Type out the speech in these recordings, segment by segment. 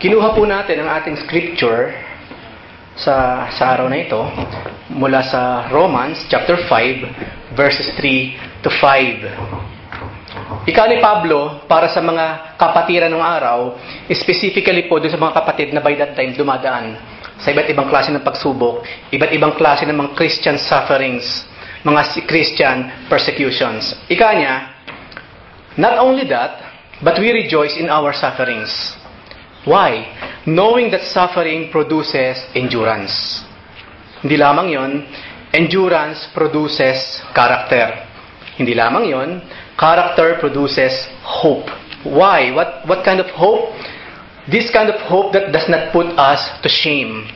Kinuha po natin ang ating scripture sa araw na ito mula sa Romans chapter 5 verses 3 to 5. Ika ni Pablo para sa mga kapatiran ng araw, specifically po doon sa mga kapatid na by that time dumadaan sa iba't ibang klase ng pagsubok, iba't ibang klase ng mga Christian sufferings, mga Christian persecutions. Ika niya, not only that, but we rejoice in our sufferings. Why? Knowing that suffering produces endurance. Hindi lamang yon, endurance produces character. Hindi lamang yon, character produces hope. Why? What kind of hope? This kind of hope that does not put us to shame.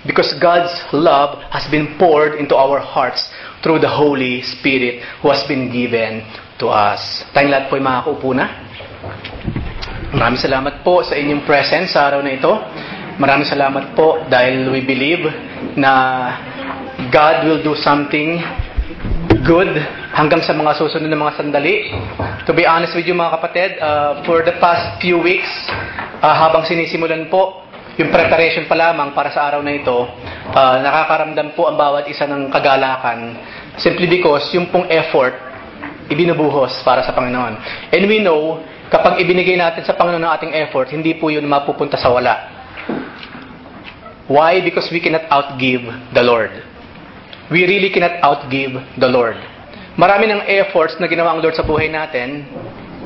Because God's love has been poured into our hearts through the Holy Spirit who has been given to us. Tayong lahat po ay makakaupo na. Maraming salamat po sa inyong presence sa araw na ito. Maraming salamat po dahil we believe na God will do something good hanggang sa mga susunod na mga sandali. To be honest with you mga kapatid, for the past few weeks, habang sinisimulan po yung preparation pa lamang para sa araw na ito, nakakaramdam po ang bawat isa ng kagalakan simply because yung pong effort ibinubuhos para sa Panginoon. And we know, kapag ibinigay natin sa Panginoon ang ating effort, hindi po yun mapupunta sa wala. Why? Because we cannot outgive the Lord. We really cannot outgive the Lord. Marami ng efforts na ginawa ang Lord sa buhay natin.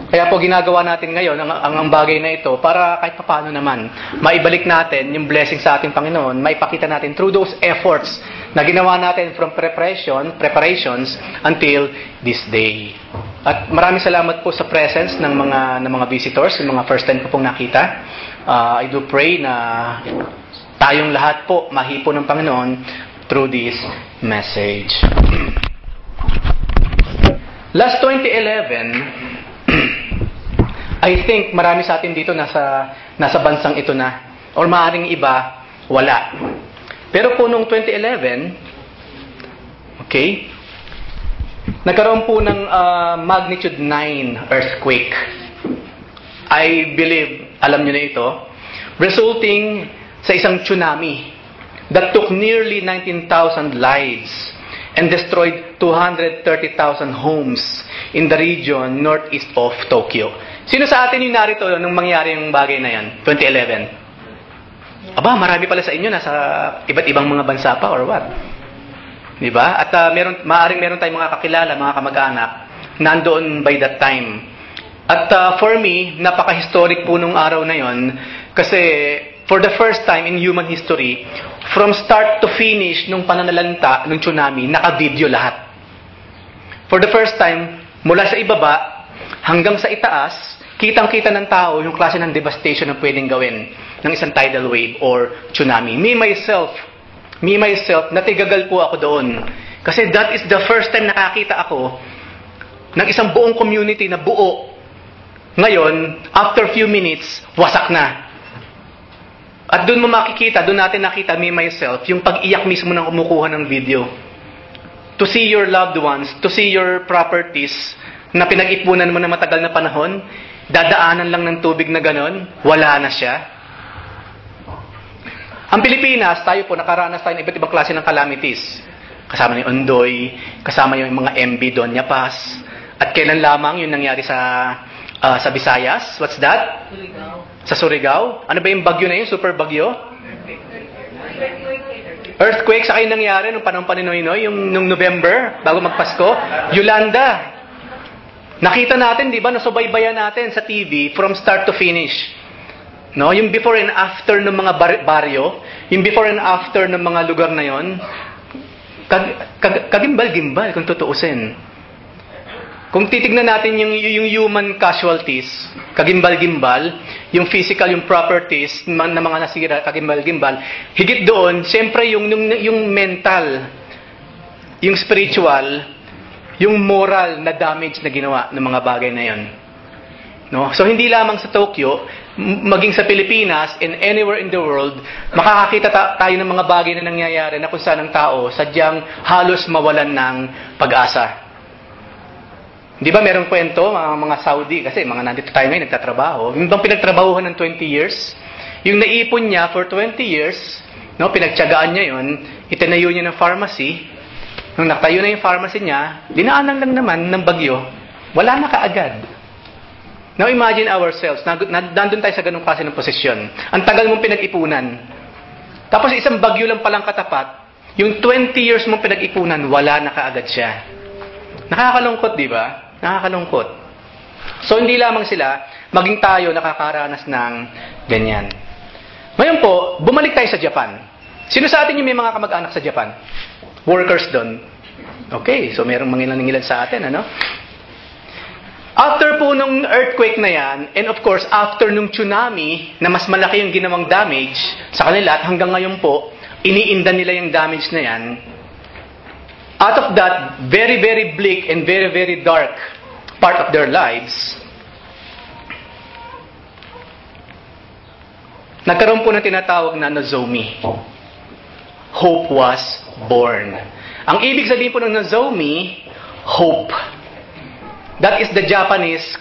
Kaya po ginagawa natin ngayon ang bagay na ito para kahit paano naman maibalik natin yung blessing sa ating Panginoon, maipakita natin through those efforts na ginawa natin from preparations until this day. At maraming salamat po sa presence ng mga visitors, yung mga first time ko pong nakita. I do pray na tayong lahat po mahipo ng Panginoon through this message. Last 2011, I think marami sa atin dito nasa bansang ito na, or maaaring iba, wala. Pero po noong 2011, okay, nagkaroon po ng magnitude 9 earthquake. I believe, alam nyo na ito, resulting sa isang tsunami that took nearly 19,000 lives and destroyed 230,000 homes in the region northeast of Tokyo. Sino sa atin yung narito nung mangyari yung bagay na yan, 2011? Aba, marami pala sa inyo nasa iba't ibang mga bansa pa or what? Diba? At maaaring meron tayong mga kakilala, mga kamag-anak, nandoon by that time. At for me, napaka-historic po nung araw na yon kasi for the first time in human history, from start to finish nung pananalanta ng tsunami, naka-video lahat. For the first time, mula sa ibaba hanggang sa itaas, kitang-kita ng tao yung klase ng devastation na pwedeng gawin ng isang tidal wave or tsunami. Me myself, natigagal po ako doon. Kasi that is the first time nakakita ako ng isang buong community na buo. Ngayon, after few minutes, wasak na. At doon mo makikita, doon natin nakita, me myself, yung pag-iyak mismo ng kumukuha ng video. To see your loved ones, to see your properties na pinag-ipunan mo na matagal na panahon, dadaanan lang ng tubig na ganon, wala na siya. Ang Pilipinas, tayo po, nakaranas tayo ng iba't ibang klase ng calamities. Kasama yung Ondoy, kasama yung mga MB Doña Paz, at kailan lamang yung nangyari sa Visayas? What's that? Sa Surigao. Ano ba yung bagyo na yun? Super bagyo? Earthquake sa kayo nangyari nung panahon pa ni Noynoy, yung nung November, bago magpasko. Yolanda. Nakita natin, di ba, nasubaybayan natin sa TV from start to finish. No? Yung before and after ng mga baryo, yung before and after ng mga lugar na yon, kagimbal-gimbal kung tutuusin. Kung titignan natin yung human casualties, kagimbal-gimbal, yung physical, yung properties na mga nasira, kagimbal-gimbal, higit doon, siyempre yung mental, yung spiritual, yung moral na damage na ginawa ng mga bagay na yon. No? So hindi lamang sa Tokyo, maging sa Pilipinas and anywhere in the world, makakakita tayo ng mga bagay na nangyayari na kung saan ang tao sadyang halos mawalan ng pag-asa. Di ba merong kwento, mga Saudi, kasi mga nandito tayo ngayon, nagtatrabaho. Yung bang pinagtrabahuhan ng 20 years, yung naipon niya for 20 years, no, pinagtiyagaan niya yun, itinayo niya ng pharmacy. Nung natayo na yung pharmacy niya, dinaanan lang naman ng bagyo, wala na kaagad. Now imagine ourselves, nandun tayo sa ganung klase ng posisyon. Ang tagal mong pinag-ipunan. Tapos isang bagyo lang palang katapat, yung 20 years mong pinag-ipunan, wala na kaagad siya. Nakakalungkot, di ba? Nakakalungkot. So hindi lamang sila, maging tayo nakakaranas ng ganyan. Ngayon po, bumalik tayo sa Japan. Sino sa atin yung may mga kamag-anak sa Japan? Workers doon. Okay, so merong mangilan-ngilan sa atin, ano? After po nung earthquake na yan, and of course, after nung tsunami, na mas malaki yung ginawang damage sa kanila, at hanggang ngayon po, iniinda nila yung damage na yan, out of that very, very bleak and very, very dark part of their lives, nagkaroon po ng tinatawag na Nozomi. Hope was born. Ang ibig sabihin po ng Nozomi, hope. That is the Japanese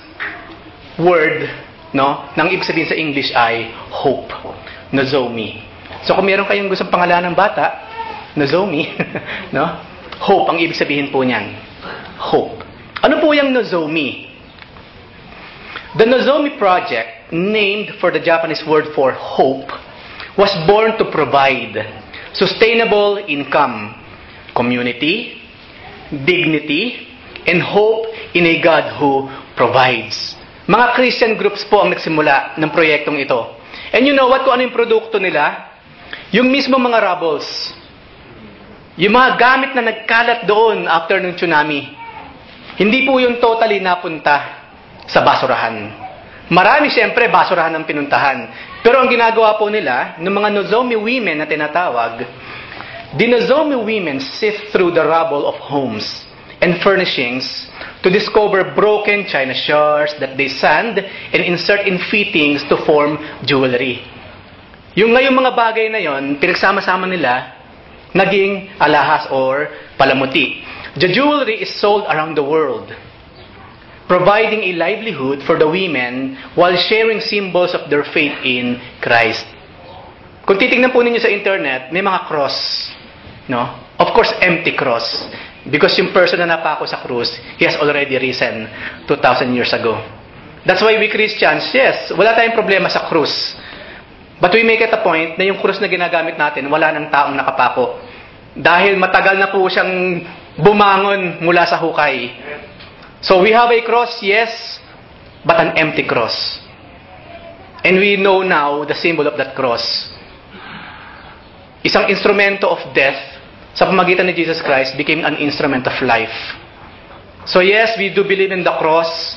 word, no? Nang ibig sabihin sa English ay hope. Nozomi. So kung meron kayong gustong pangalan ng bata, Nozomi, no? Hope ang ibig sabihin po niyan. Hope. Ano po yung Nozomi? The Nozomi project, named for the Japanese word for hope, was born to provide sustainable income, community, dignity, and hope in a God who provides. Mga Christian groups po ang nagsimula ng proyektong ito. And you know what? Kung ano yung produkto nila? Yung mismo mga rubbles. Yung mga gamit na nagkalat doon after ng tsunami. Hindi po yung totally napunta sa basurahan. Marami siyempre basurahan ang pinuntahan. Pero ang ginagawa po nila, ng mga Nozomi women na tinatawag, the Nozomi women sift through the rubble of homes and furnishings to discover broken china shards that they sand and insert in fittings to form jewelry. Yung ngayong mga bagay na yon, pinagsama-sama nila, naging alahas or palamuti. The jewelry is sold around the world, providing a livelihood for the women while sharing symbols of their faith in Christ. Kung titingnan po ninyo sa internet, may mga cross, no? Of course, empty cross. Because yung person na napako sa krus, he has already risen 2,000 years ago. That's why we Christians, yes, wala tayong problema sa krus. But we make it a point na yung krus na ginagamit natin, wala ng taong nakapako. Dahil matagal na po siyang bumangon mula sa hukay. So we have a cross, yes, but an empty cross. And we know now the symbol of that cross. Isang instrumento of death sa pamagitan ni Jesus Christ became an instrument of life. So yes, we do believe in the cross.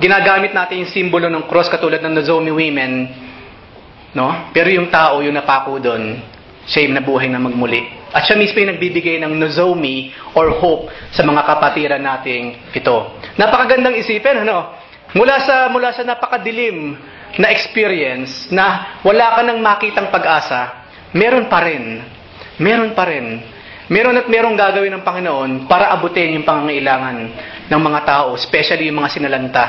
Ginagamit natin yung simbolo ng cross katulad ng Nozomi women, no? Pero yung tao, yung napako doon, siya yung nabuhay na magmuli. At siya mismo yung nagbibigay ng Nozomi or hope sa mga kapatiran nating ito. Napakagandang isipin, ano? Mula sa napakadilim na experience na wala ka nang makitang pag-asa, meron pa rin. Meron pa rin. Meron at merong gagawin ng Panginoon para abutin yung pangangailangan ng mga tao, especially yung mga sinalanta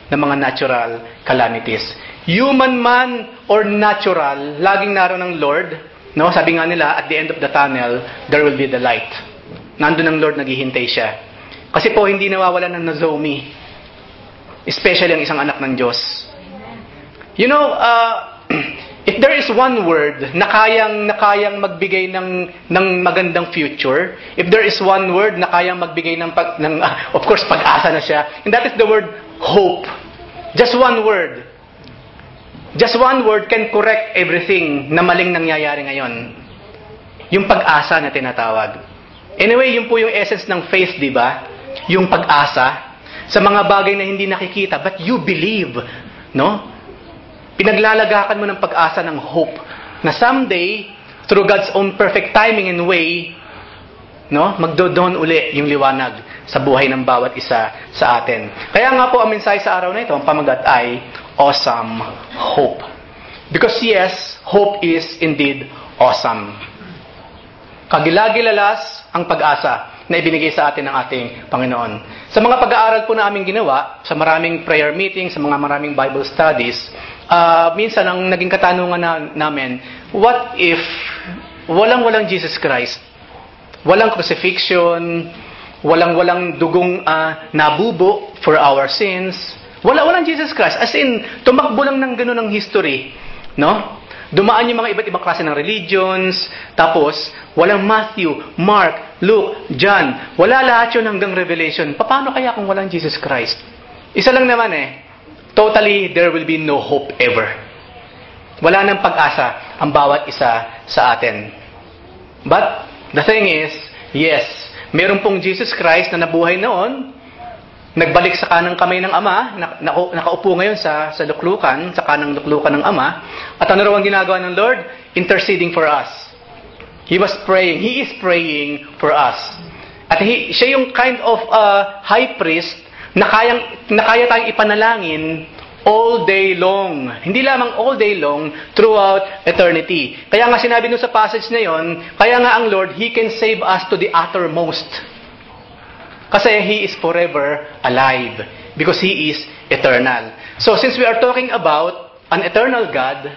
ng mga natural calamities. Human man or natural, laging naroon ng Lord. No? Sabi nga nila, at the end of the tunnel, there will be the light. Nandun ang Lord, naghihintay siya. Kasi po, hindi nawawalan ng Nozomi. Especially ang isang anak ng Diyos. You know, if there is one word na kayang magbigay ng magandang future, if there is one word na kayang magbigay of course, pag-asa na siya, and that is the word hope. Just one word. Just one word can correct everything na maling nangyayari ngayon. Yung pag-asa na tinatawag. Anyway, yun po yung essence ng faith, di ba? Yung pag-asa sa mga bagay na hindi nakikita, but you believe, no? Pinaglalagakan mo ng pag-asa ng hope na someday, through God's own perfect timing and way, no, magdodon uli yung liwanag sa buhay ng bawat isa sa atin. Kaya nga po, ang mensahe sa araw na ito, ang pamagat ay awesome hope. Because yes, hope is indeed awesome. Kagilagilalas ang pag-asa na ibinigay sa atin ng ating Panginoon. Sa mga pag-aaral po na aming ginawa, sa maraming prayer meetings, sa mga maraming Bible studies, minsan ang naging katanungan namin, what if walang Jesus Christ? Walang crucifixion, walang dugong nabubo for our sins. Walang Jesus Christ. As in, tumakbo lang ng ganun ang history. No? Dumaan yung mga iba't ibang klase ng religions, tapos walang Matthew, Mark, Luke, John. Wala lahat yun hanggang Revelation. Paano kaya kung walang Jesus Christ? Isa lang naman totally, there will be no hope ever. Wala nang pag-asa ang bawat isa sa atin. But, the thing is, yes, meron pong Jesus Christ na nabuhay noon, nagbalik sa kanang kamay ng Ama, nakaupo ngayon sa luklukan, sa kanang luklukan ng Ama, at ano raw ang ginagawa ng Lord? Interceding for us. He was praying, He is praying for us. At siya yung kind of high priest na kaya tayong ipanalangin all day long. Hindi lamang all day long, throughout eternity. Kaya nga sinabi nung sa passage na yon, kaya nga ang Lord, He can save us to the uttermost. Kasi He is forever alive. Because He is eternal. So since we are talking about an eternal God,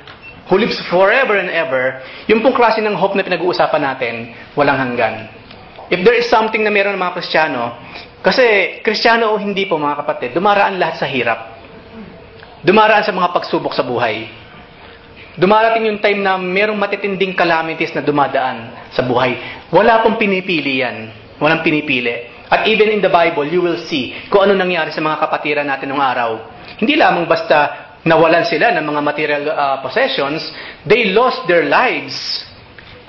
who lives forever and ever, yung pong klase ng hope na pinag-uusapan natin, walang hanggan. If there is something na meron ng mga Kristiyano, kasi Kristiyano o hindi po mga kapatid, dumaraan lahat sa hirap. Dumaraan sa mga pagsubok sa buhay. Dumarating yung time na merong matitinding calamities na dumadaan sa buhay. Wala pong pinipili yan. Walang pinipili. At even in the Bible, you will see kung ano nangyari sa mga kapatiran natin ng araw. Hindi lamang basta nawalan sila ng mga material possessions, they lost their lives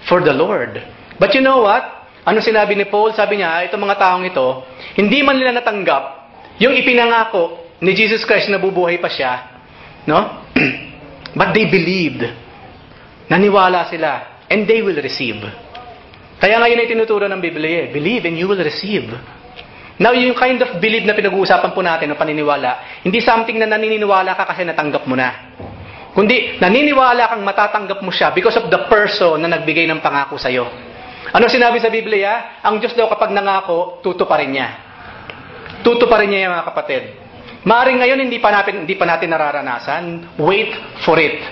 for the Lord. But you know what? Ano sinabi ni Paul? Sabi niya, itong mga taong ito, hindi man nila natanggap yung ipinangako ni Jesus Christ na bubuhay pa siya, no? But they believed. Naniwala sila, and they will receive. Kaya ngayon ay tinuturo ng Biblia, believe and you will receive. Now, yung kind of believe na pinag-uusapan po natin, o paniniwala, hindi something na naniniwala ka kasi natanggap mo na. Kundi, naniniwala kang matatanggap mo siya because of the person na nagbigay ng pangako sa'yo. Ano sinabi sa Biblia? Ang Diyos daw kapag nangako, tutuparin niya. Tutuparin niya yung mga kapatid. Maaring ngayon hindi pa natin nararanasan. Wait for it.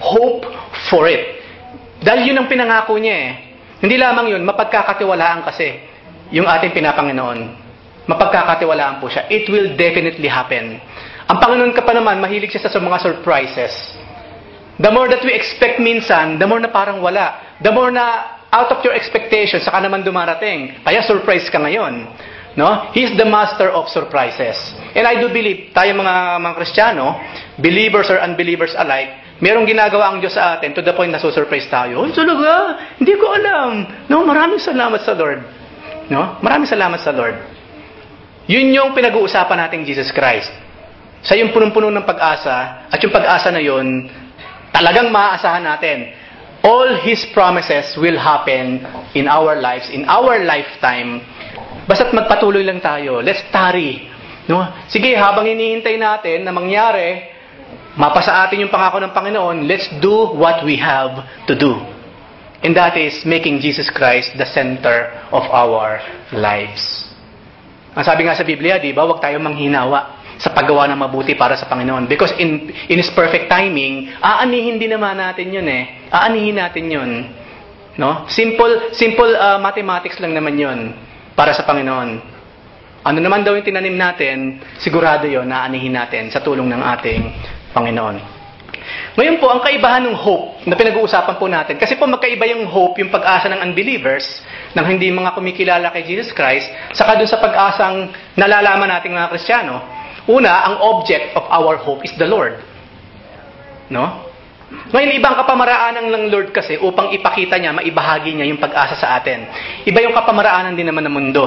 Hope for it. Dahil yun ang pinangako niya Hindi lamang yun, mapagkakatiwalaan kasi yung ating pinapanginoon. Mapagkakatiwalaan po siya. It will definitely happen. Ang Panginoon ka pa naman, mahilig siya sa mga surprises. The more that we expect minsan, the more na parang wala. The more na out of your expectations, saka naman dumarating. Kaya surprise ka ngayon. No? He is the master of surprises. And I do believe, tayo mga Kristiyano, believers or unbelievers alike, merong ginagawa ang Diyos sa atin to the point na susurprise tayo. Oh, talaga? Hindi ko alam. No, maraming salamat sa Lord. No? Maraming salamat sa Lord. Yun yung pinag-uusapan nating Jesus Christ. Sa yung punong-puno ng pag-asa, at yung pag-asa na yun, talagang maaasahan natin. All His promises will happen in our lives, in our lifetime. Basta't magpatuloy lang tayo. Let's tarry. No? Sige, habang hinihintay natin na mangyari, mapasa atin yung pangako ng Panginoon, let's do what we have to do. And that is making Jesus Christ the center of our lives. Ang sabi nga sa Biblia, di ba, huwag tayong manghinawa sa paggawa ng mabuti para sa Panginoon. Because in His perfect timing, aanihin din naman natin yun Aanihin natin yun. No? Simple mathematics lang naman yun para sa Panginoon. Ano naman daw yung tinanim natin, sigurado yun na aanihin natin sa tulong ng ating Panginoon. Ngayon po, ang kaibahan ng hope na pinag-uusapan po natin, kasi po magkaiba yung hope, yung pag-asa ng unbelievers, ng hindi mga kumikilala kay Jesus Christ, saka dun sa pag-asang nalalaman nating mga Kristiyano. Una, ang object of our hope is the Lord. No? Ngayon, ibang kapamaraanan ng Lord kasi upang ipakita niya, maibahagi niya yung pag-asa sa atin. Iba yung kapamaraanan din naman ng mundo.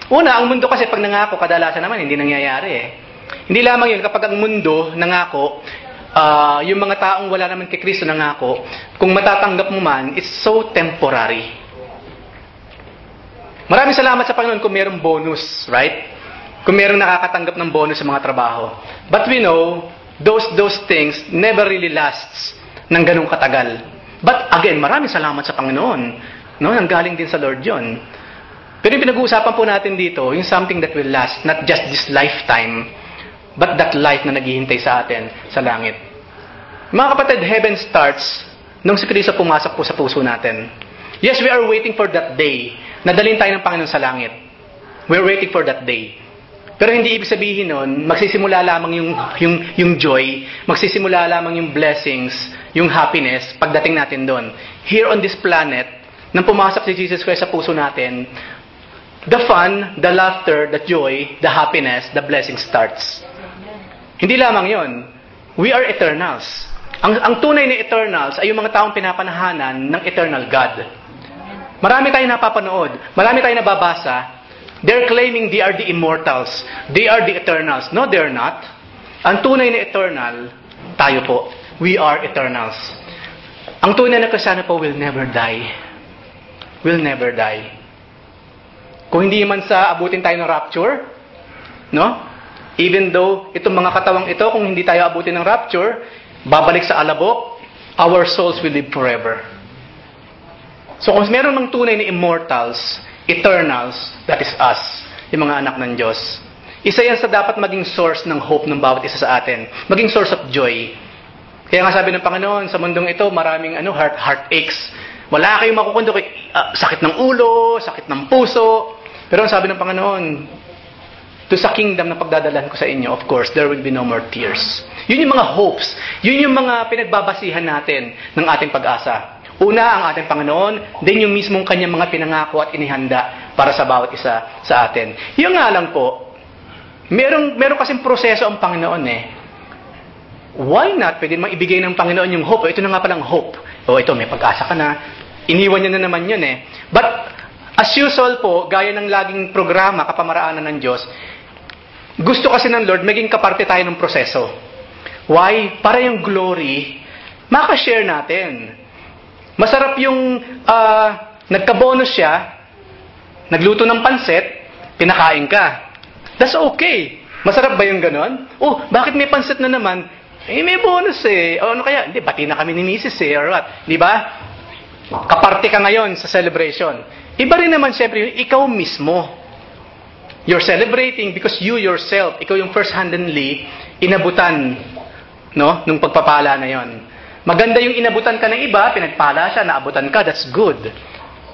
Una, ang mundo kasi pag nangako, kadalasan naman hindi nangyayari Hindi lamang yun, kapag ang mundo nangako, yung mga taong wala naman kay Kristo nangako, kung matatanggap mo man, it's so temporary. Maraming salamat sa Panginoon kung mayroong bonus, right? Kung mayroong nakakatanggap ng bonus sa mga trabaho. But we know, those things never really lasts ng ganung katagal. But again, maraming salamat sa Panginoon. No? Nanggaling din sa Lord yon. Pero yung pinag-uusapan po natin dito, yung something that will last, not just this lifetime, but that life na naghihintay sa atin sa langit. Mga kapatid, heaven starts nung si Kristo pumasok po sa puso natin. Yes, we are waiting for that day na dalhin tayo ng Panginoon sa langit. We're waiting for that day. Pero hindi ibig sabihin nun, magsisimula lamang yung joy, magsisimula lamang yung blessings, yung happiness, pagdating natin doon. Here on this planet, nang pumasok si Jesus Christ sa puso natin, the fun, the laughter, the joy, the happiness, the blessing starts. Hindi lamang yon. We are eternals. Ang tunay na eternals ay yung mga taong pinapanahanan ng eternal God. Marami tayong napapanood, marami tayong nababasa. They're claiming they are the immortals. They are the eternals. No, they're not. Ang tunay na eternal, tayo po. We are eternals. Ang tunay na Kristiyano po will never die. Will never die. Kung hindi man sa abutin tayo ng rapture, no? Even though itong mga katawang ito, kung hindi tayo abutin ng rapture, babalik sa alabok, our souls will live forever. So kung meron mang tunay na immortals, eternals, that is us, yung mga anak ng Diyos. Isa yan sa dapat maging source ng hope ng bawat isa sa atin. Maging source of joy. Kaya nga sabi ng Panginoon, sa mundong ito, maraming heartaches. Wala kayong makukundo, sakit ng ulo, sakit ng puso. Pero ang sabi ng Panginoon, to sa kingdom na pagdadalhan ko sa inyo, of course, there will be no more tears. Yun yung mga hopes. Yun yung mga pinagbabasihan natin ng ating pag-asa. Una, ang ating Panginoon, then yung mismong kanyang mga pinangako at inihanda para sa bawat isa sa atin. Yung nga lang po, meron kasing proseso ang Panginoon eh. Why not? Pwede mang ibigay ng Panginoon yung hope. Ito na nga palang hope. Ito, may pag-asa ka na. Iniwan niya na naman yun eh. But, as usual po, gaya ng laging programa, kapamaraanan ng Diyos, gusto kasi ng Lord, maging kaparte tayo ng proseso. Why? Para yung glory, makashare natin. Masarap yung nagka-bonus siya, nagluto ng pansit, pinakain ka. That's okay. Masarap ba yung ganon? Oh, bakit may pansit na naman? May bonus eh. O ano kaya? Hindi, bati na kami ni Mrs. eh, or what? Di ba? Kaparte ka ngayon sa celebration. Iba rin naman siyempre yung ikaw mismo. You're celebrating because you yourself, ikaw yung first-handedly inabutan, no, nung pagpapala na yon. Maganda yung inabutan ka ng iba, pinagpala siya, naabutan ka, that's good.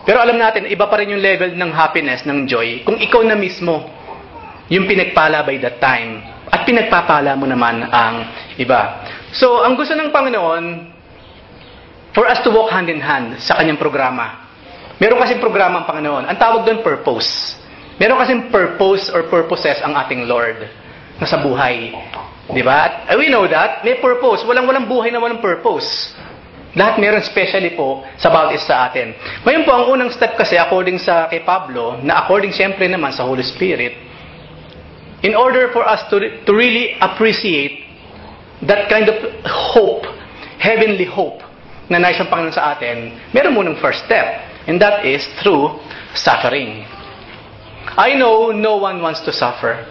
Pero alam natin, iba pa rin yung level ng happiness, ng joy, kung ikaw na mismo yung pinagpala by that time. At pinagpapala mo naman ang iba. So, ang gusto ng Panginoon, for us to walk hand in hand sa kanyang programa. Meron kasing programa ang Panginoon. Ang tawag doon, purpose. Meron kasing purpose or purposes ang ating Lord na sa buhay. Diba? At we know that. May purpose. Walang buhay na walang purpose. Lahat meron specially po sa bawat isa sa atin. Ngayon po, ang unang step kasi according sa kay Pablo, na according siyempre naman sa Holy Spirit, in order for us to really appreciate that kind of hope, heavenly hope, na nais ng Panginoon sa atin, meron munang first step. And that is through suffering. I know no one wants to suffer.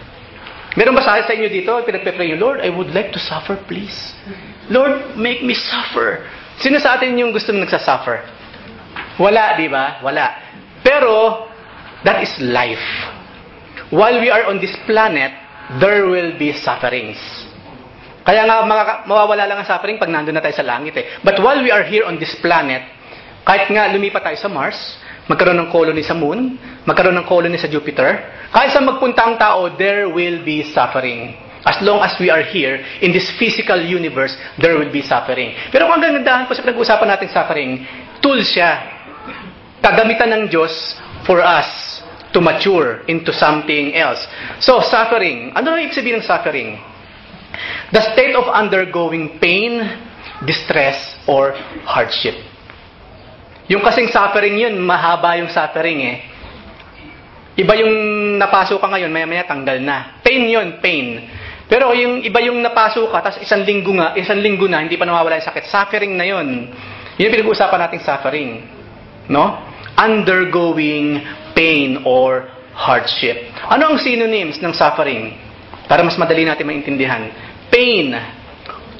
Meron ba sa inyo dito, pinagpe-pray, Lord, I would like to suffer, please. Lord, make me suffer. Sino sa atin yung gusto mong nagsasuffer? Wala, di ba? Wala. Pero, that is life. While we are on this planet, there will be sufferings. Kaya nga, mawawala lang ang suffering pag nandun na tayo sa langit eh. But while we are here on this planet, kahit nga lumipat tayo sa Mars, magkaroon ng colony sa Moon, magkaroon ng colony sa Jupiter, kahit saan magpunta ang tao, there will be suffering. As long as we are here, in this physical universe, there will be suffering. Pero kung ang gandahan po sa pinag-uusapan natin suffering, tool siya. Kagamitan ng Diyos for us to mature into something else. So, suffering. Ano ang ibig sabihin ng suffering? The state of undergoing pain, distress, or hardship. Yung kasing suffering yun, mahaba yung suffering eh. Iba yung napasok ka ngayon, maya-maya tanggal na. Pain yun, pain. Pero yung iba yung napasok ka, tapos isang linggo na, hindi pa nawawala yung sakit. Suffering na yun. Yun yung pinag-uusapan nating suffering. No? Undergoing pain or hardship. Ano ang synonyms ng suffering? Para mas madali natin maintindihan. Pain,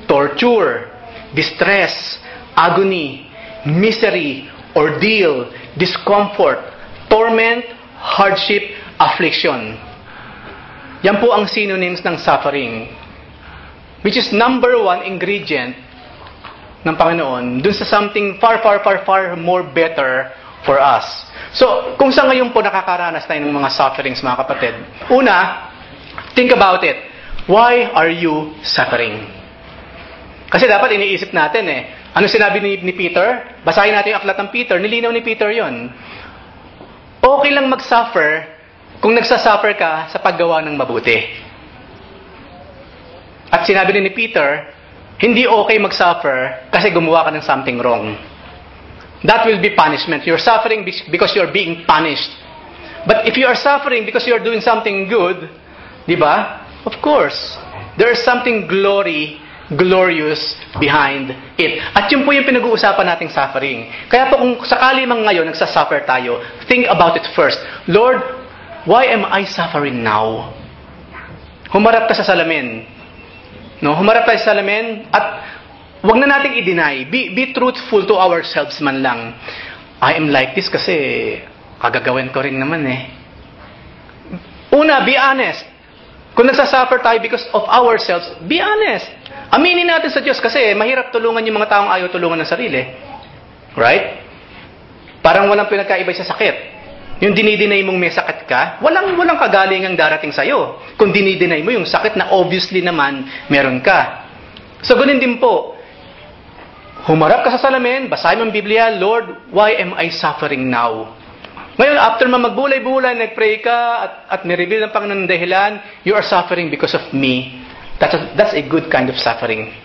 torture, distress, agony, misery, ordeal, discomfort, torment, hardship, affliction. Yan po ang synonyms ng suffering. Which is number one ingredient ng Panginoon dun sa something far, far, far, far more better for us. So, kung sa ngayon po nakakaranas tayo ng mga sufferings, mga kapatid, una, think about it. Why are you suffering? Kasi dapat iniisip natin ano sinabi ni Peter? Basahin natin yung aklat ng Peter. Nilinaw ni Peter yon. Okay lang mag-suffer kung nagsasuffer ka sa paggawa ng mabuti. At sinabi din ni Peter, hindi okay mag-suffer kasi gumawa ka ng something wrong. That will be punishment. You're suffering because you're being punished. But if you are suffering because you're doing something good, di ba? Of course, there is something glorious behind it. At yun po yung pinag-uusapan nating suffering. Kaya po kung sakali mang ngayon nagsasuffer tayo, think about it first. Lord, why am I suffering now? Humarap ka sa salamin. No, humarap tayo sa salamin at wag na nating i-deny. Be truthful to ourselves man lang. I am like this kasi kagagawin ko rin naman Una, be honest. Kung nagsasuffer tayo because of ourselves, be honest. Aminin natin sa Diyos kasi mahirap tulungan yung mga taong ayaw tulungan ng sarili. Right? Parang walang pinagkaibay sa sakit. Yung dinideny mong may sakit ka, walang kagalingang darating sa'yo. Kung dinideny mo yung sakit na obviously naman meron ka. So, ganun din po. Humarap ka sa salamin, basahin mo ang Biblia, Lord, why am I suffering now? Ngayon, after magbulay-bulay, nag-pray ka, at nireveal ng Panginoon ng dahilan, you are suffering because of me. That's a good kind of suffering.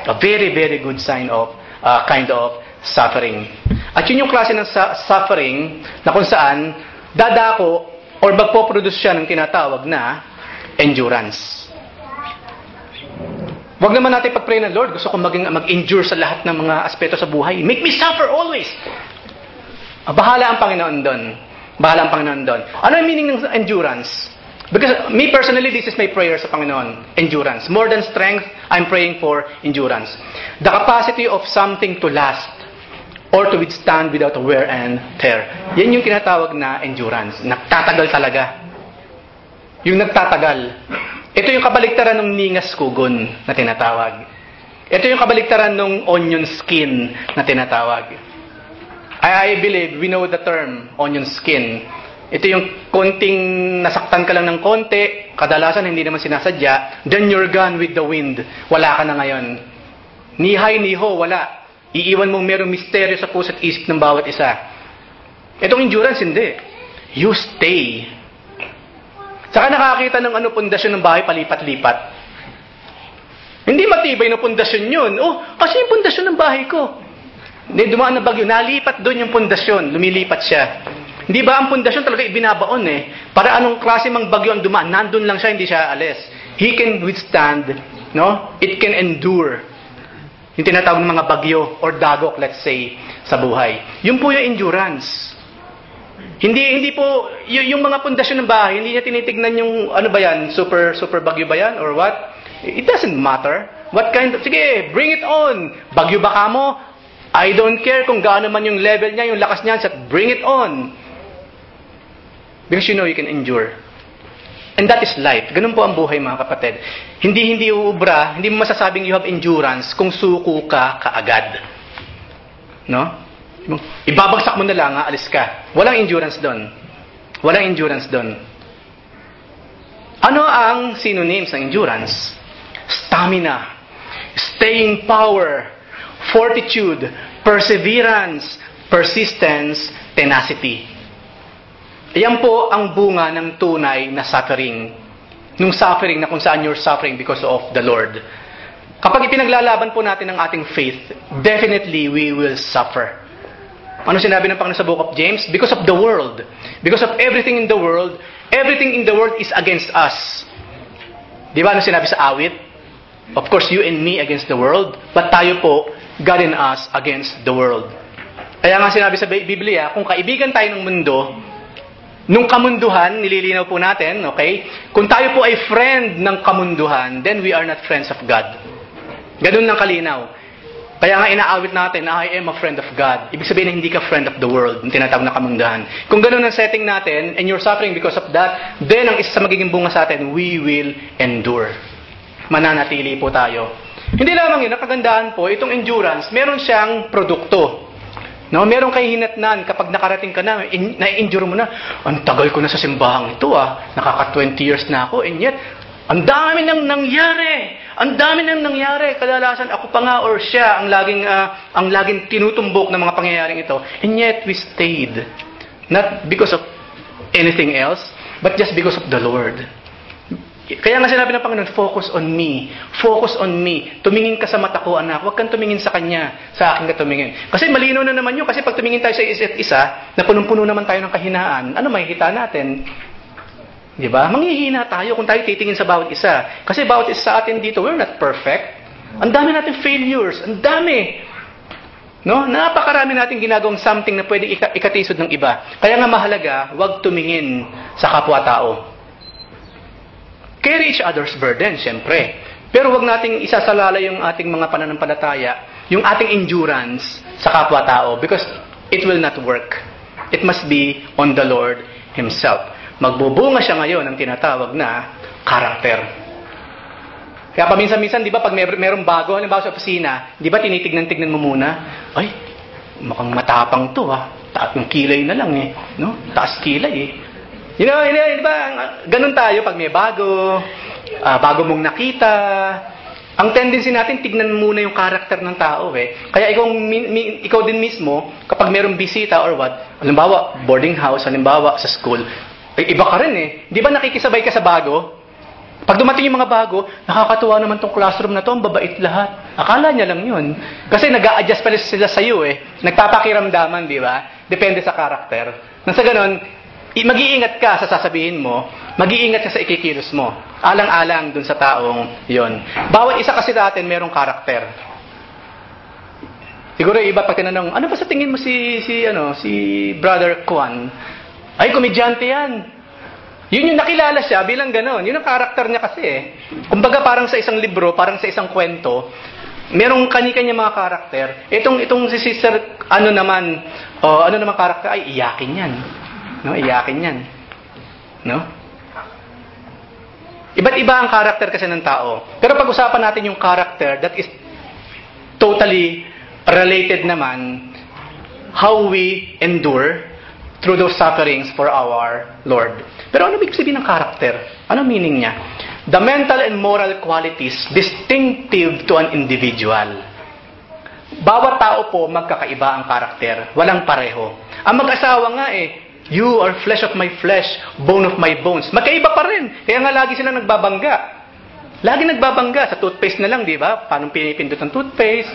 A very, very good sign of kind of suffering. At yun yung klase ng suffering na kung saan dadako or magpo-produce siya ng tinatawag na endurance. Wag naman natin pag-pray na, Lord, gusto ko mag-endure sa lahat ng mga aspeto sa buhay. Make me suffer always. Bahala ang Panginoon doon. Bahala ang Panginoon doon. Ano yung meaning ng endurance? Because me personally, this is my prayer sa Panginoon. Endurance. More than strength, I'm praying for endurance. The capacity of something to last or to withstand without wear and tear. Yan yung tinatawag na endurance. Nagtatagal talaga. Yung nagtatagal. Ito yung kabaliktaran ng ningas kugon na tinatawag. Ito yung kabaliktaran ng onion skin na tinatawag. I believe we know the term onion skin. Ito yung konting nasaktan ka lang ng konti, kadalasan hindi naman sinasadya, then you're gone with the wind. Wala ka na ngayon. Ni high ni ho, wala. Iiwan mong merong misteryo sa puso't isip ng bawat isa. Itong endurance, hindi. You stay. Saka nakakita ng pundasyon ng bahay palipat-lipat. Hindi matibay na pundasyon yun. Kasi yung pundasyon ng bahay ko. Hindi, dumaan na bagyo. Nalipat doon yung pundasyon. Lumilipat siya. Hindi ba ang pundasyon talaga ibinabaon Para anong klase mang bagyo ang dumaan. Nandun lang siya, hindi siya alis. He can withstand. No? It can endure. Yung tinatawag ng mga bagyo or dagok, let's say, sa buhay. Yun po yung endurance. Hindi po, yung mga pundasyon ng bahay, hindi niya tinitignan yung, ano ba yan, super bagyo ba yan, or what? It doesn't matter. What kind of, sige, bring it on. Bagyo ba ka mo? I don't care kung gaano man yung level niya, yung lakas niya, bring it on. Because you know you can endure. And that is life. Ganun po ang buhay, mga kapatid. Hindi uubra, hindi mo masasabing you have endurance kung suko ka kaagad. No? Ibabagsak mo na lang, alis ka. Walang endurance doon. Walang endurance doon. Ano ang synonyms ng endurance? Stamina, staying power, fortitude, perseverance, persistence, tenacity. Yan po ang bunga ng tunay na suffering. Nung suffering na kung saan you're suffering because of the Lord. Kapag ipinaglalaban po natin ang ating faith, definitely we will suffer. Ano sinabi ng Panginoon sa book of James? Because of the world. Because of everything in the world is against us. Di ba ano sinabi sa awit? Of course, you and me against the world, but tayo po, God and us against the world. Kaya nga sinabi sa Biblia, kung kaibigan tayo ng mundo, nung kamunduhan, nililinaw po natin, okay? Kung tayo po ay friend ng kamunduhan, then we are not friends of God. Ganun lang kalinaw. Kaya nga inaawit natin, I am a friend of God. Ibig sabihin na hindi ka friend of the world, yung tinatawag na kamunduhan. Kung ganun ang setting natin, and you're suffering because of that, then ang isa sa magiging bunga sa atin, we will endure. Mananatili po tayo. Hindi lamang yun, ang kagandahan po, itong endurance, meron siyang produkto. No, meron kay hinatnan kapag nakarating ka na, na-endure mo na, ang tagal ko na sa simbahang ito nakaka 20 years na ako, and yet, ang dami nang nangyari. Ang dami nang nangyari. Kadalasan ako pa nga or siya ang laging tinutumbok ng mga pangyayaring ito. And yet we stayed. Not because of anything else, but just because of the Lord. Kaya nga sinabi ng Panginoon, focus on me. Focus on me. Tumingin ka sa mata ko, anak. Huwag kang tumingin sa Kanya. Sa akin ka tumingin. Kasi malino na naman yun. Kasi pag tumingin tayo sa isa't isa, na punong-puno naman tayo ng kahinaan, ano makikita natin? Diba? Manghihina tayo kung tayo titingin sa bawat isa. Kasi bawat isa sa atin dito, we're not perfect. Ang dami natin failures. Ang dami. No? Napakarami natin ginagawang something na pwedeng ikatisod ng iba. Kaya nga mahalaga, huwag tumingin sa kapwa-tao. Carry each other's burden, siyempre. Pero huwag nating isasalala yung ating mga pananampalataya, yung ating endurance sa kapwa-tao because it will not work. It must be on the Lord Himself. Magbubunga siya ngayon ang tinatawag na karakter. Kaya paminsan-minsan, di ba, pag merong bago, halimbawa sa opisina, di ba, tinitignan-tignan mo muna, ay, mukhang matapang to, yung kilay na lang no? Taas kilay You know, di ba, ganun tayo pag may bago mong nakita. Ang tendency natin, tignan muna yung karakter ng tao Kaya ikaw din mismo, kapag merong bisita or what, halimbawa, boarding house, halimbawa, sa school, iba ka rin Di ba nakikisabay ka sa bago? Pag dumating yung mga bago, nakakatuwa naman tong classroom na to, ang babait lahat. Akala niya lang yun. Kasi nag-a-adjust pa sila sa iyo Nagpapakiramdaman, di ba? Depende sa karakter. Nang sa ganun, mag-iingat ka sa sasabihin mo, mag-iingat ka sa ikikilos mo. Alang-alang dun sa taong yon. Bawat isa kasi natin merong karakter. Siguro iba pag tinanong, ano ba sa tingin mo si Brother Kwan? Ay, komedyante yan. Yun yung nakilala siya bilang gano'n. Yun ang karakter niya kasi Kumbaga parang sa isang libro, parang sa isang kwento, merong kanya-kanya mga karakter. Itong si Sister, ano naman karakter, ay iyakin yan. No, iyakin yan. No? Iba't iba ang karakter kasi ng tao. Pero pag-usapan natin yung karakter that is totally related naman how we endure through those sufferings for our Lord. Pero ano ibig sabihin ng karakter? Ano meaning niya? The mental and moral qualities distinctive to an individual. Bawat tao po magkakaiba ang karakter. Walang pareho. Ang mag-asawa nga you are flesh of my flesh, bone of my bones. Magkaiba pa rin. Kaya nga lagi sila nagbabangga. Lagi nagbabangga. Sa toothpaste na lang, di ba? Paano pinipindot ang toothpaste?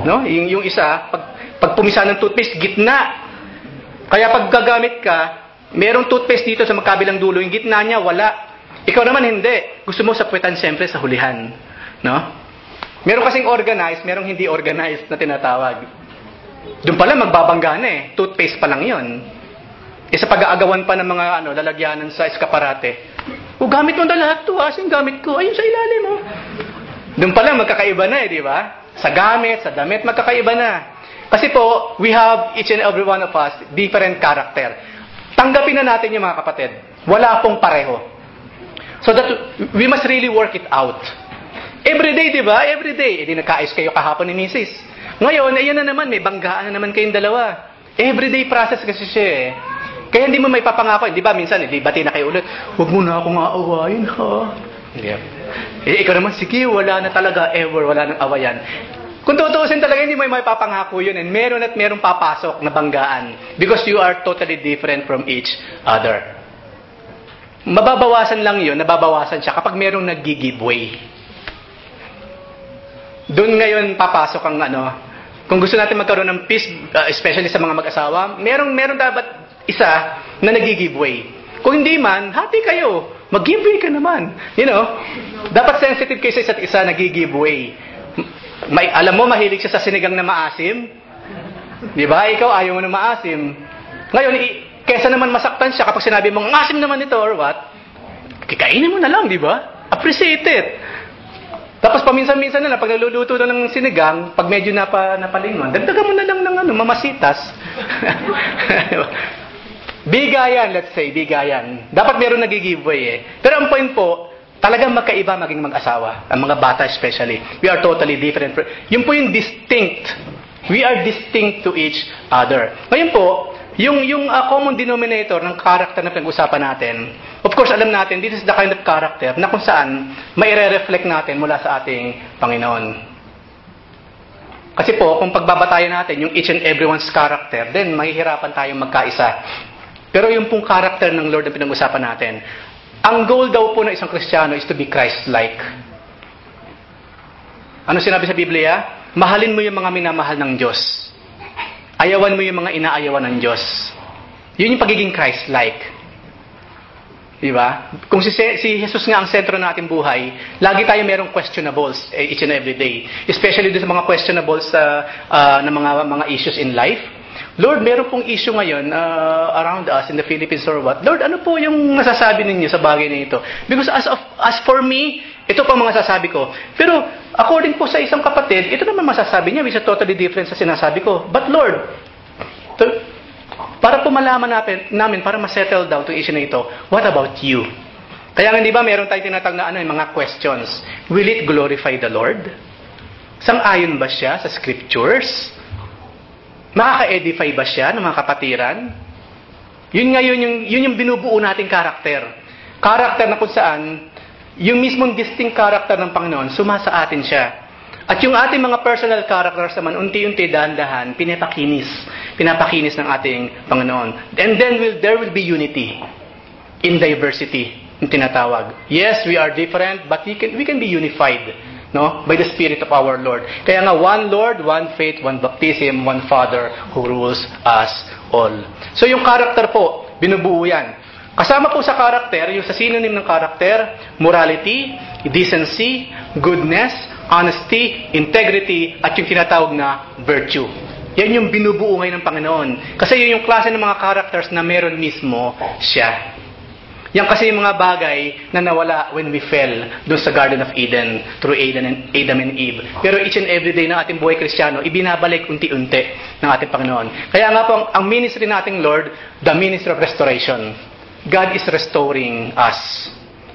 No? Yung isa, pag pumisa ng toothpaste, gitna. Kaya pag gagamit ka, merong toothpaste dito sa magkabilang dulo, yung gitna niya, wala. Ikaw naman hindi. Gusto mo sa puwetan siyempre sa hulihan. No? Meron kasing organized, merong hindi organized na tinatawag. Doon pala magbabangga na Toothpaste pa lang yun. Sa pag-aagawan pa ng mga lalagyanan sa eskaparate. Gamit mo na lahat to yung gamit ko. Ayun sa ilalim Doon pala magkakaiba na di ba? Sa gamit, sa damit, magkakaiba na. Kasi po, we have each and every one of us different character. Tanggapin na natin yung mga kapatid. Wala pong pareho. So that we must really work it out. Every day, di ba? Every day. Di nagkaayos kayo kahapon ni Mrs. Ngayon, ayan na naman, may banggaan na naman kayong dalawa. Everyday process kasi siya Kaya hindi mo may papangako. Di ba, minsan, bati na kayo ulit. Huwag mo na akong aawayin, Hindi. Ikaw naman, sige, wala na talaga, ever, wala nang awayan. Kung tutuusin talaga, hindi mo may papangako yun. And meron at merong papasok na banggaan. Because you are totally different from each other. Mababawasan lang yun, nababawasan siya kapag merong nag-giveaway. Doon ngayon papasok ang kung gusto natin magkaroon ng peace, especially sa mga mag-asawa, meron dapat isa na nag-giveaway. Kung hindi man, hati kayo. Mag-giveaway ka naman. Dapat sensitive kayo sa isa't isa, nag-giveaway. Alam mo, mahilig siya sa sinigang na maasim. Di ba? Ikaw, ayaw mo na maasim. Ngayon, kesa naman masaktan siya kapag sinabi mong, asim naman ito or what, kikainin mo na lang, di ba? Appreciate it. Tapos paminsan-minsan na lang, pag naluluto na ng sinigang, pag medyo napalingon, dagdagan mo na lang ng mamasitas. Bigayan, let's say, bigayan. Dapat meron nag-giveaway Pero ang point po, Talagang magkaiba maging mag-asawa. Ang mga bata especially. We are totally different. Yun po yung distinct. We are distinct to each other. Ngayon po, yung common denominator ng character na pinag-usapan natin, of course, alam natin, this is the kind of character na kung saan maire-reflect natin mula sa ating Panginoon. Kasi po, kung pagbabatayan natin yung each and everyone's character, then mahihirapan tayong magkaisa. Pero yung pong character ng Lord na pinag-usapan natin, ang goal daw po ng isang Kristiyano is to be Christ-like. Ano sinabi sa Biblia? Mahalin mo yung mga minamahal ng Diyos. Ayawan mo yung mga inaayawan ng Diyos. Yun yung pagiging Christ-like. Diba? Kung si Jesus nga ang sentro ng ating buhay, lagi tayo merong questionables each and every day. Especially doon sa mga questionables na mga issues in life. Lord, meron pong issue ngayon around us in the Philippines or what? Lord, ano po yung masasabi ninyo sa bagay na ito? Because as for me, ito pa mga sasabi ko. Pero according po sa isang kapatid, ito naman masasabi niya, which is totally different sa sinasabi ko. But Lord, para po malaman namin, para ma-settle down itong issue na ito, what about you? Kaya nga, di ba, meron tayong tinatag na mga questions. Will it glorify the Lord? Sang-ayon ba siya sa scriptures? Makaka-edify ba siya ng mga kapatiran? Yun nga yun yung binubuo nating karakter. Karakter na kung saan, yung mismong distinct karakter ng Panginoon, sumasa atin siya. At yung ating mga personal characters naman, unti-unti, dahan-dahan, pinapakinis ng ating Panginoon. And then there will be unity in diversity, yung tinatawag. Yes, we are different, but we can be unified. No? By the Spirit of our Lord. Kaya nga, one Lord, one faith, one baptism, one Father who rules us all. So yung character po, binubuo yan. Kasama po sa character, yung sa synonym ng character, morality, decency, goodness, honesty, integrity, at yung tinatawag na virtue. Yan yung binubuo ngayon ng Panginoon. Kasi yun yung klase ng mga characters na meron mismo siya. Yan kasi yung mga bagay na nawala when we fell doon sa Garden of Eden through Adam and Eve. Pero each and every day ng ating buhay Kristiyano, ibinabalik unti-unti ng ating Panginoon. Kaya nga po, ang ministry nating Lord, the ministry of restoration. God is restoring us.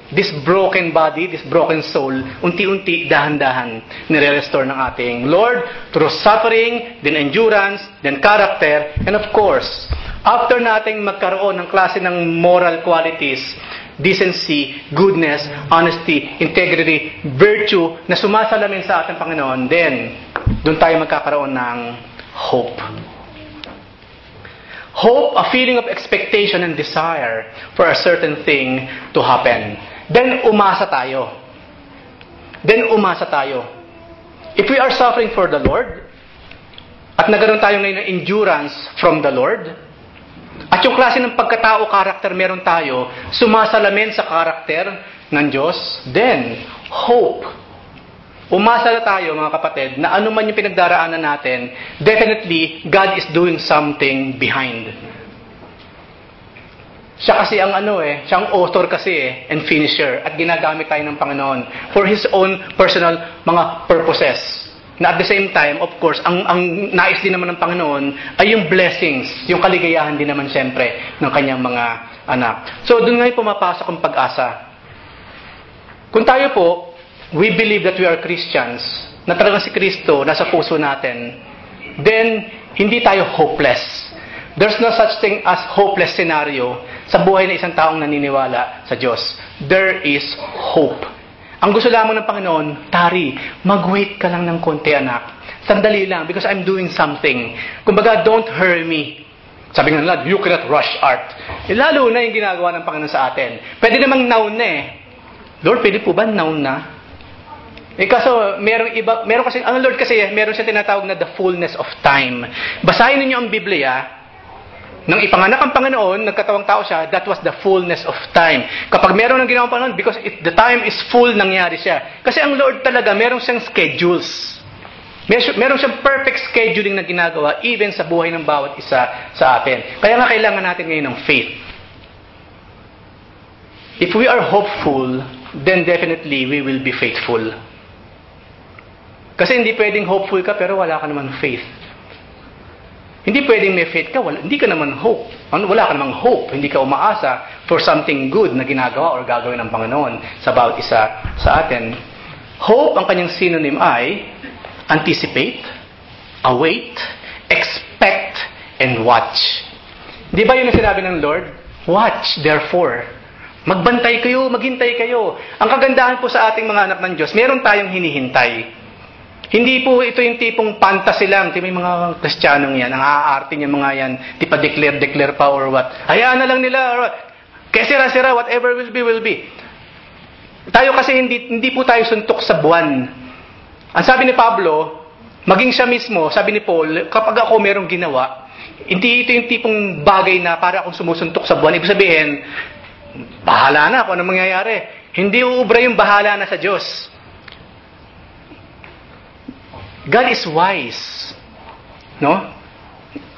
This broken body, this broken soul, unti-unti, dahan-dahan, nire-restore ng ating Lord through suffering, then endurance, then character, and of course, after nating magkaroon ng klase ng moral qualities, decency, goodness, honesty, integrity, virtue, na sumasalamin sa ating Panginoon, then, doon tayo magkakaroon ng hope. Hope, a feeling of expectation and desire for a certain thing to happen. Then, umasa tayo. If we are suffering for the Lord, at nagkaroon tayo ngayon ng endurance from the Lord, at yung klase ng pagkatao, karakter meron tayo, sumasalamin sa karakter ng Diyos, then, hope. Umasa na tayo, mga kapatid, na ano man yung pinagdaraanan natin, definitely, God is doing something behind. Siya kasi ang siya ang author kasi and finisher, at ginagamit tayo ng Panginoon for His own personal mga purposes. Na at the same time, of course, ang nais din naman ng Panginoon ay yung blessings, yung kaligayahan din naman siyempre ng kanyang mga anak. So, doon ngayon pumapasok ang pag-asa. Kung tayo po, we believe that we are Christians, na talagang si Kristo nasa puso natin, then, hindi tayo hopeless. There's no such thing as hopeless scenario sa buhay ng isang taong naniniwala sa Diyos. There is hope. Ang gusto lamang ng Panginoon, Tari, mag-wait ka lang ng konti, anak. Sandali lang, because I'm doing something. Kumbaga, don't hurry me. Sabi nga nila, you cannot rush art. Lalo na yung ginagawa ng Panginoon sa atin. Pwede namang noun na Lord, pwede po ba noun na? Kaso, meron kasi, ang Lord kasi, meron siya tinatawag na the fullness of time. Basahin ninyo ang Biblia. Nang ipanganak ang Panginoon, nagkatawang tao siya, that was the fullness of time. Kapag meron ng ginawang Panginoon, because the time is full, nangyari siya. Kasi ang Lord talaga, meron siyang schedules. Meron siyang perfect scheduling na ginagawa, even sa buhay ng bawat isa sa atin. Kaya nga kailangan natin ngayon ng faith. If we are hopeful, then definitely we will be faithful. Kasi hindi pwedeng hopeful ka, pero wala ka naman faith. Hindi pwedeng may faith ka, hindi ka naman hope. Wala ka namang hope, hindi ka umaasa, for something good na ginagawa or gagawin ng Panginoon sa bawat isa sa atin. Hope, ang kanyang synonym ay anticipate, await, expect, and watch. Di ba yun ang sinabi ng Lord? Watch, therefore. Magbantay kayo, maghintay kayo. Ang kagandahan po sa ating mga anak ng Diyos, meron tayong hinihintay. Hindi po ito yung tipong fantasy lang. May mga Kristiyanong yan, ang aarte niya mga yan, di pa declare pa or what. Hayaan na lang nila or what. Kaya sira-sira, whatever will be, will be. Tayo kasi hindi po tayo suntok sa buwan. Ang sabi ni Pablo, maging siya mismo, sabi ni Paul, kapag ako merong ginawa, hindi ito yung tipong bagay na para akong sumusuntok sa buwan. Ibig sabihin, bahala na kung ano mangyayari. Hindi uubra yung bahala na sa Diyos. God is wise. No?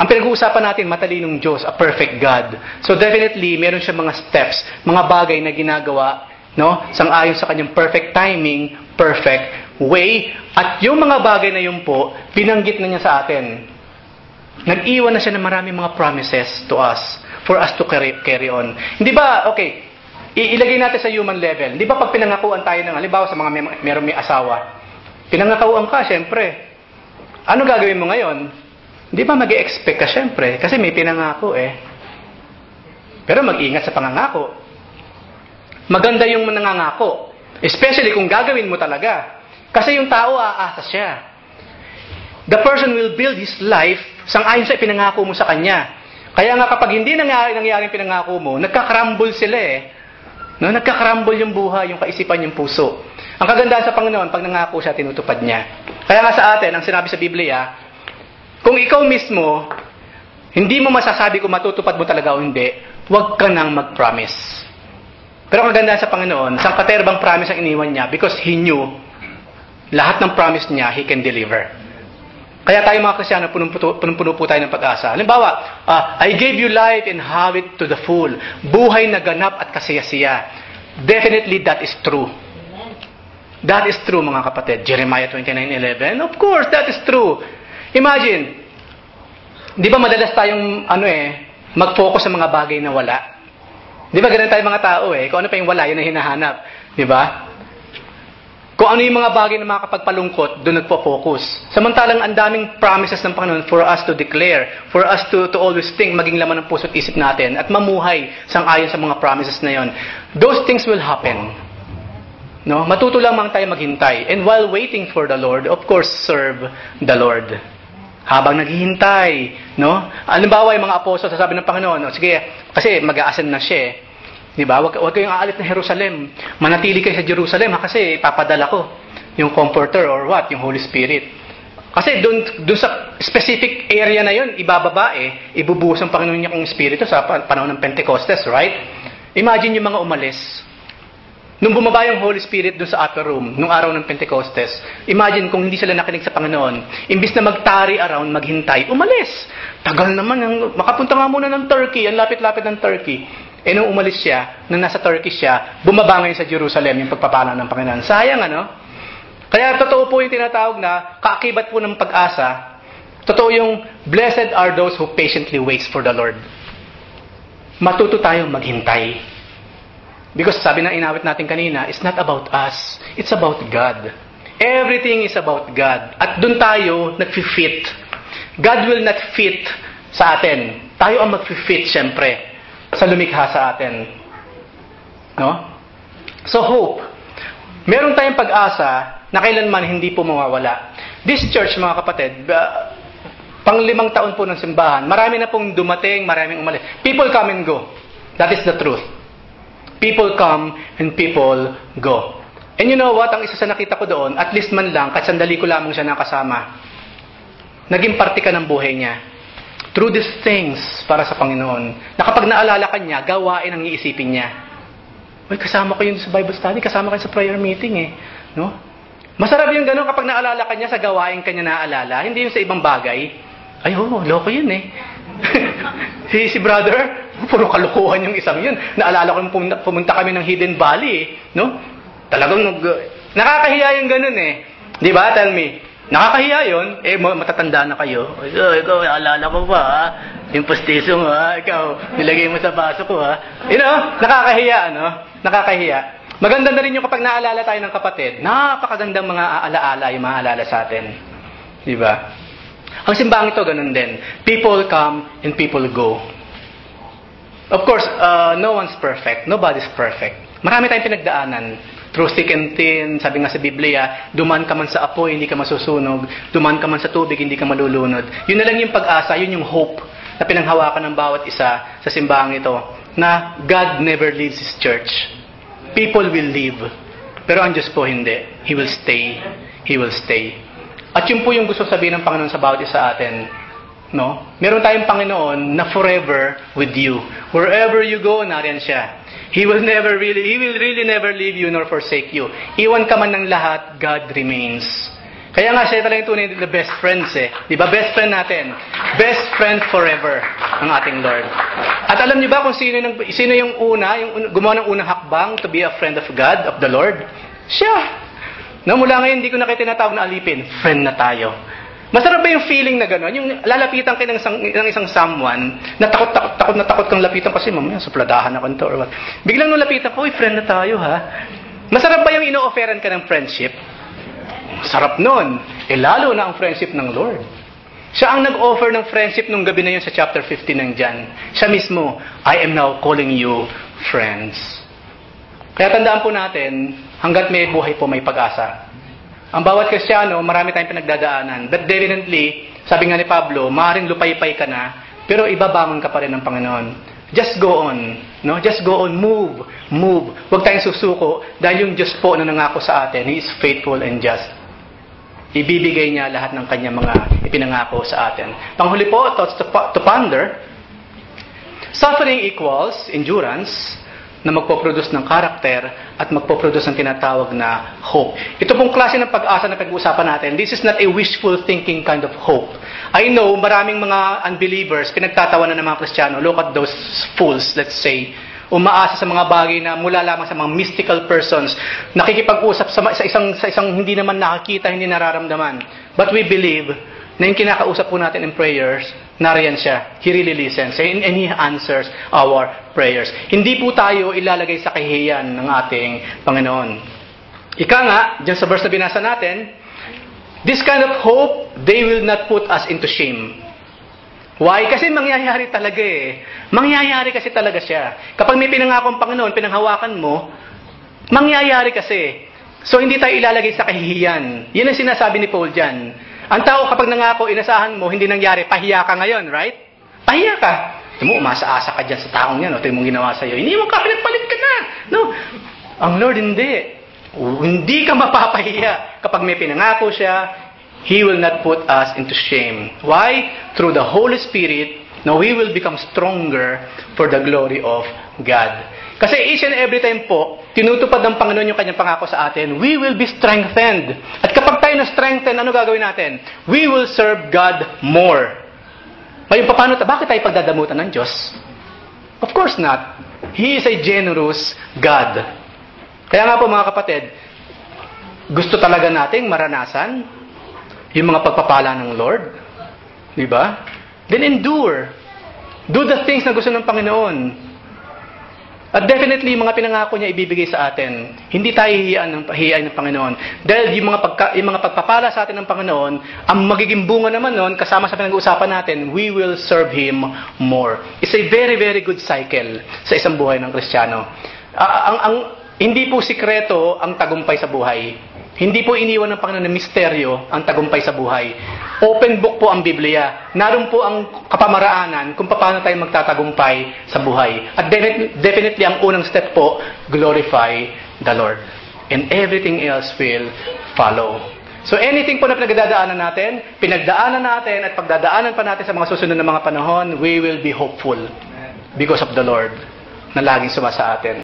Ang pinag-uusapan natin, matalinong Diyos, a perfect God. So definitely, meron siya mga steps, mga bagay na ginagawa, no? Sang-ayon sa kanyang perfect timing, perfect way. At yung mga bagay na yun po, binanggit na niya sa atin. Nag-iwan na siya ng maraming mga promises to us for us to carry on. Hindi ba, okay, ilagay natin sa human level. Hindi ba pag pinangakuan tayo ng, halimbawa sa mga meron may asawa, pinangakuan ka, syempre. Ano gagawin mo ngayon? Hindi ba mag-i-expect ka, syempre? Kasi may pinangako eh. Pero mag-ingat sa pangangako. Maganda yung nangangako. Especially kung gagawin mo talaga. Kasi yung tao, aasa siya. The person will build his life sang-ayon sa pinangako mo sa kanya. Kaya nga kapag hindi nangyari pinangako mo, nagka-crumble sila eh. No? Nagka-crumble yung buhay, yung kaisipan, yung puso. Ang kagandahan sa Panginoon, pag nangako siya, tinutupad niya. Kaya nga sa atin, ang sinabi sa Biblia, kung ikaw mismo, hindi mo masasabi kung matutupad mo talaga o hindi, huwag ka nang mag-promise. Pero ang kagandahan sa Panginoon, sangkaterbang promise ang iniwan niya because He knew lahat ng promise niya, He can deliver. Kaya tayo mga Kristiyano, punong-puno po tayo ng pag-asa. Halimbawa, I gave you life and have it to the full. Buhay na ganap at kasiyasiya. Definitely that is true. That is true, mga kapatid. Jeremiah 29:11. Of course, that is true. Imagine, di ba madalas tayong mag-focus sa mga bagay na wala? Di ba ganun tayo mga tao eh? Kung ano pa yung wala, yun ang hinahanap. Di ba? Kung ano yung mga bagay na makakapagpalungkot, doon nagpo-focus. Samantalang ang daming promises ng Panginoon for us to declare, for us to always think, maging laman ng puso't isip natin, at mamuhay sang-ayon sa mga promises na yon. Those things will happen. No? Matuto lamang tayo maghintay. And while waiting for the Lord, of course, serve the Lord. Habang naghihintay, no? Halimbawa, yung mga apostol, sasabi ng Panginoon, sige, kasi mag-a-ascend na siya eh. Di ba? Huwag kayong aalit ng Jerusalem. Manatili kayo sa Jerusalem, kasi papadala ko yung Comforter or what, yung Holy Spirit. Kasi doon sa specific area na yun, ibababa eh, ibubuhos ang Panginoon niya kong Espiritu sa panahon ng Pentecostes, right? Imagine yung mga umalis. Nung bumaba yung Holy Spirit doon sa upper room, nung araw ng Pentecostes, imagine kung hindi sila nakinig sa Panginoon, imbis na magtari around, maghintay, umalis. Tagal naman, makapunta nga muna ng Turkey, ang lapit-lapit ng Turkey. Eh nung umalis siya, nung nasa Turkey siya, bumaba ngayon sa Jerusalem yung pagpapanaw ng Panginoon. Sayang ano? Kaya totoo po yung tinatawag na kaakibat po ng pag-asa. Totoo yung blessed are those who patiently waits for the Lord. Matuto tayong maghintay. Because sabi na inawit natin kanina, it's not about us. It's about God. Everything is about God. At dun tayo nag-fit. God will not fit sa atin. Tayo ang mag-fit, syempre, sa lumikha sa atin. No? So, hope. Meron tayong pag-asa na kailanman hindi po mawawala. This church, mga kapatid, pang 5 taon po ng simbahan, marami na pong dumating, maraming umalis. People come and go. That is the truth. People come and people go. And you know what? Ang isa sa nakita ko doon, at least man lang, kahit sandali ko lamang siya nakasama, naging parte ka ng buhay niya. Through these things para sa Panginoon, na kapag naalala ka niya, gawain ang iisipin niya. Uy, kasama ko yun sa Bible study, kasama ko yun sa prayer meeting eh. No? Masarap yung gano'n kapag naalala ka niya sa gawain ka niya naaalala, hindi yung sa ibang bagay. Ay, loko yun eh. si brother, puro kalukuhan yung isang yun. Naalala ko nung pumunta kami ng Hidden Valley, no? Talagang nakakahiya yung ganun eh. Di ba? Tell me. Nakakahiya yun. Matatanda na kayo. Ikaw, alala ko pa, ha? Yung postiso mo, ha? Ikaw, nilagay mo sa baso ko, ha? Nakakahiya, Nakakahiya. Maganda na rin yung kapag naalala tayo ng kapatid. Napakagandang mga alaala yung maaalala sa atin. Diba? Ang simbang ito, ganun din. People come and people go. Of course, no one's perfect. Nobody's perfect. Marami tayong pinagdaanan. Through thick and thin, sabi nga sa Biblia, duman ka man sa apoy, hindi ka masusunog. Duman ka man sa tubig, hindi ka malulunod. Yun na lang yung pag-asa, yun yung hope na pinanghawakan ng bawat isa sa simbahang ito. Na God never leaves His church. People will leave. Pero ang Diyos po hindi. He will stay. He will stay. At yun po yung gusto sabihin ng Panginoon sa bawat isa atin. No? Meron tayong Panginoon na forever with you. Wherever you go, nariyan siya. He will really never leave you nor forsake you. Iwan ka man ng lahat, God remains. Kaya nga siya talagang tunay na best friends Di ba? Best friend natin. Best friend forever ang ating Lord. At alam niyo ba kung sino yung gumawa ng unang hakbang to be a friend of God, of the Lord? Siya. No, mula ngayon, hindi ko na kayo tinatawag na alipin. Friend na tayo. Masarap ba yung feeling na gano'n? Yung lalapitan kayo ng isang someone, na takot kang lapitan kasi mamaya supladahan ako nito or what. Biglang nung lapitan ko, friend na tayo ha. Masarap ba yung ino-offeran ka ng friendship? Sarap nun. Lalo na ang friendship ng Lord. Siya ang nag-offer ng friendship nung gabi na yun sa chapter 15 ng John. Siya mismo, I am now calling you friends. Kaya tandaan po natin, hanggat may buhay po may pag-asa. Ang bawat Kristiyano, marami tayong pinagdadaanan. But definitely, sabi nga ni Pablo, maaaring lupaypay ka na, pero ibabangon ka pa rin ng Panginoon. Just go on. No? Just go on. Move. Huwag tayong susuko dahil yung Diyos po na nangako sa atin, He is faithful and just. Ibibigay niya lahat ng kanyang mga ipinangako sa atin. Panghuli po, thoughts to ponder. Suffering equals endurance na magpoproduce ng karakter at magpoproduce ng tinatawag na hope. Ito pong klase ng pag-asa na pag-uusapan natin, this is not a wishful thinking kind of hope. I know, maraming mga unbelievers, pinagtatawanan ng mga Kristiyano, look at those fools, let's say, umaasa sa mga bagay na mula lamang sa mga mystical persons, nakikipag-usap sa isang hindi naman nakakita, hindi nararamdaman. But we believe na yung kinakausap po natin in prayers, nariyan siya. He really listens. And He answers our prayers. Hindi po tayo ilalagay sa kahihiyan ng ating Panginoon. Ika nga, dyan sa verse na binasa natin, this kind of hope, they will not put us into shame. Why? Kasi mangyayari talaga Mangyayari kasi talaga siya. Kapag may pinangakong Panginoon, pinanghawakan mo, mangyayari kasi. So, hindi tayo ilalagay sa kahihiyan. Yan ang sinasabi ni Paul dyan. Ang tao kapag nangako, inasahan mo, hindi nangyari, pahiya ka ngayon, right? Pahiya ka. Ito mo, umasa-asa ka dyan sa taong yan, ito yung mong ginawa sa'yo. Hindi mo ka, pinagpalit ka na. No? Ang Lord, hindi. Hindi ka mapapahiya. Kapag may pinangako siya, He will not put us into shame. Why? Through the Holy Spirit, now we will become stronger for the glory of God. Kasi each and every time po, tinutupad ng Panginoon yung kanyang pangako sa atin, we will be strengthened. At kapag tayo na-strengthen, ano gagawin natin? We will serve God more. Ngayon, bakit tayo pagdadamutan ng Diyos? Of course not. He is a generous God. Kaya nga po mga kapatid, gusto talaga nating maranasan yung mga pagpapala ng Lord. Diba? Then endure. Do the things na gusto ng Panginoon. At definitely, mga pinangako niya ibibigay sa atin. Hindi tayo hihiyain ng Panginoon. Dahil yung mga pagpapala sa atin ng Panginoon, ang magiging bunga naman nun, kasama sa pinag-uusapan natin, we will serve Him more. It's a very, very good cycle sa isang buhay ng Kristiyano. Hindi po sikreto ang tagumpay sa buhay. Hindi po iniwan ng Panginoon na misteryo ang tagumpay sa buhay. Open book po ang Biblia. Naroon po ang kapamaraanan kung paano tayo magtatagumpay sa buhay. At definitely ang unang step po, glorify the Lord. And everything else will follow. So anything po na pinagdadaanan natin at pagdadaanan pa natin sa mga susunod na mga panahon, we will be hopeful because of the Lord na laging sumasa atin.